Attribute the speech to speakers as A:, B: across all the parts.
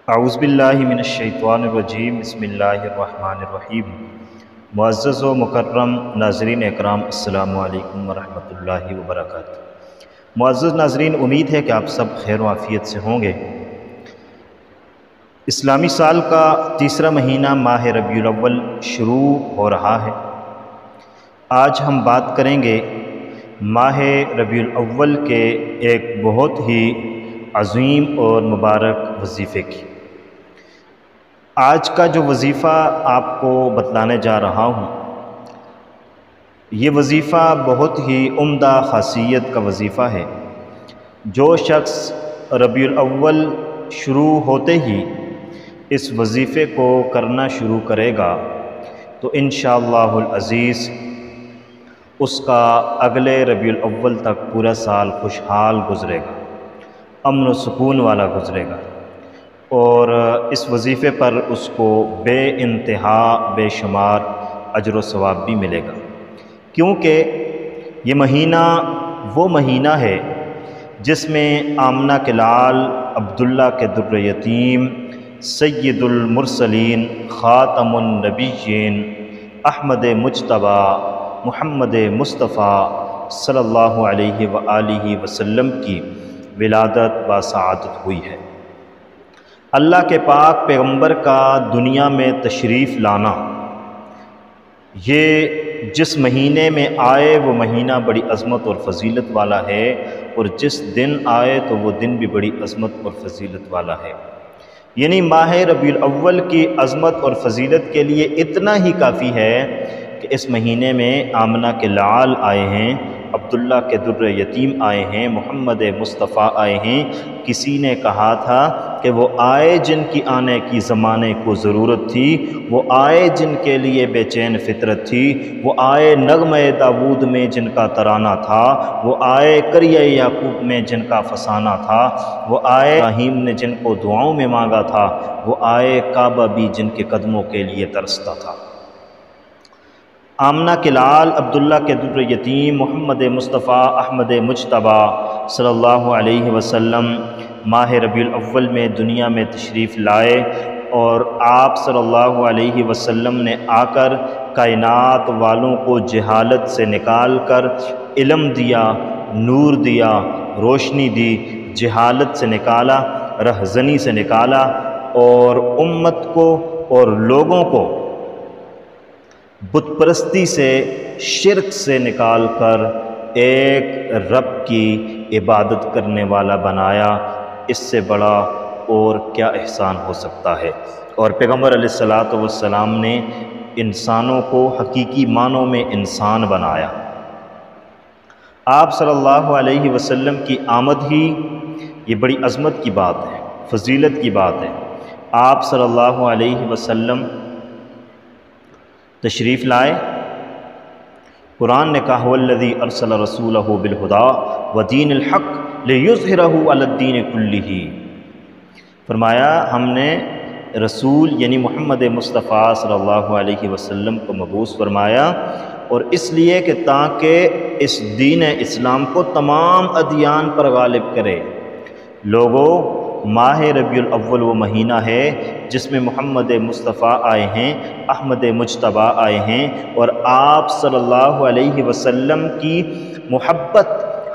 A: اعوذ باللہ من الشیطان الرجیم بسم اللہ الرحمن الرحیم۔ معزز و مکرم ناظرین اکرام، السلام علیکم ورحمۃ اللہ وبرکاتہ۔ معزز ناظرین، امید ہے کہ آپ سب خیر و عافیت سے ہوں گے۔ اسلامی سال کا تیسرا مہینہ ماہ ربیع الاول شروع ہو رہا ہے۔ آج ہم بات کریں گے ماہ ربیع الاول کے ایک بہت ہی عظیم اور مبارک وظیفے کی۔ آج کا جو وظیفہ آپ کو بتلانے جا رہا ہوں، یہ وظیفہ بہت ہی عمدہ خاصیت کا وظیفہ ہے۔ جو شخص ربیع الاول شروع ہوتے ہی اس وظیفے کو کرنا شروع کرے گا تو انشاءاللہ العزیز اس کا اگلے ربیع الاول تک پورا سال خوشحال گزرے گا، امن و سکون والا گزرے گا، اور اس وظیفے پر اس کو بے انتہا بے شمار اجر و ثواب بھی ملے گا، کیونکہ یہ مہینہ وہ مہینہ ہے جس میں آمنہ کے لال عبداللہ کے در یتیم سید المرسلین خاتم النبیین احمد مجتبیٰ محمد مصطفیٰ صلی اللہ علیہ وآلہ وسلم کی ولادت و سعادت ہوئی ہے۔ اللہ کے پاک پیغمبر کا دنیا میں تشریف لانا، یہ جس مہینے میں آئے وہ مہینہ بڑی عظمت اور فضیلت والا ہے، اور جس دن آئے تو وہ دن بھی بڑی عظمت اور فضیلت والا ہے۔ یعنی ماہ ربیع الاول کی عظمت اور فضیلت کے لیے اتنا ہی کافی ہے کہ اس مہینے میں آمنہ کے لعال آئے ہیں، عبداللہ کے در یتیم آئے ہیں، محمد مصطفیٰ آئے ہیں۔ کسی نے کہا تھا کہ وہ آئے جن کی آنے کی زمانے کو ضرورت تھی، وہ آئے جن کے لیے بے چین فطرت تھی، وہ آئے نغمہ داود میں جن کا ترانہ تھا، وہ آئے قریہ یعقوب میں جن کا فسانہ تھا، وہ آئے ابراہیم نے جن کو دعاؤں میں مانگا تھا، وہ آئے کعبہ بھی جن کے قدموں کے لیے ترستا تھا۔ آمنہ کے لال عبداللہ کے در یتیم محمد مصطفیٰ احمد مجتبیٰ صلی اللہ علیہ وسلم ماہ ربیع الاول میں دنیا میں تشریف لائے، اور آپ صلی اللہ علیہ وسلم نے آ کر کائنات والوں کو جہالت سے نکال کر علم دیا، نور دیا، روشنی دی، جہالت سے نکالا، رہزنی سے نکالا، اور امت کو اور لوگوں کو بت پرستی سے، شرک سے نکال کر ایک رب کی عبادت کرنے والا بنایا۔ اس سے بڑا اور کیا احسان ہو سکتا ہے؟ اور پیغمبر علیہ الصلوۃ والسلام نے انسانوں کو حقیقی معنوں میں انسان بنایا۔ آپ صلی اللہ علیہ وسلم کی آمد ہی یہ بڑی عظمت کی بات ہے، فضیلت کی بات ہے۔ آپ صلی اللہ علیہ وسلم تشریف لائے، قرآن نے کہا والذی ارسل رسولہ بالہدی ودین الحق لیظہرہ علی الدین کلہ، فرمایا ہم نے رسول یعنی محمد مصطفیٰ صلی اللہ علیہ وسلم کو مبعوث فرمایا، اور اس لیے کہ تاکہ اس دین اسلام کو تمام ادیان پر غالب کرے۔ لوگوں، ماہ ربیع الاول وہ مہینہ ہے جس میں محمد مصطفیٰ آئے ہیں، احمد مجتبیٰ آئے ہیں، اور آپ صلی اللہ علیہ وسلم کی محبت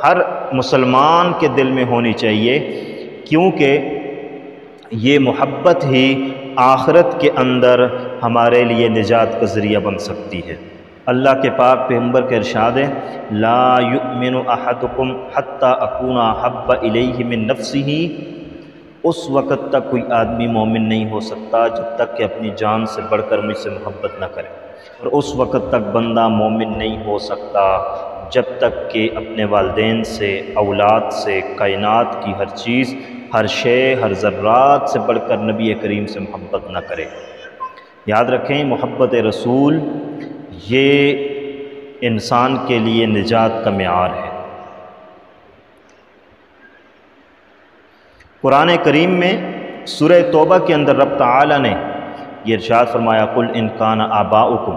A: ہر مسلمان کے دل میں ہونی چاہیے، کیونکہ یہ محبت ہی آخرت کے اندر ہمارے لیے نجات کا ذریعہ بن سکتی ہے۔ اللہ کے پاک پیغمبر کا ارشاد ہے لا یؤمن احدکم حتی اکون احب الیہ من نفسہ، اس وقت تک کوئی آدمی مومن نہیں ہو سکتا جب تک کہ اپنی جان سے بڑھ کر مجھ سے محبت نہ کرے، اور اس وقت تک بندہ مومن نہیں ہو سکتا جب تک کہ اپنے والدین سے، اولاد سے، کائنات کی ہر چیز، ہر شے، ہر ذرات سے بڑھ کر نبی کریم سے محبت نہ کرے۔ یاد رکھیں، محبت رسول یہ انسان کے لیے نجات کا معیار ہے۔ قرآن کریم میں سورہ توبہ کے اندر رب تعالی نے یہ ارشاد فرمایا قل ان کان آباؤکم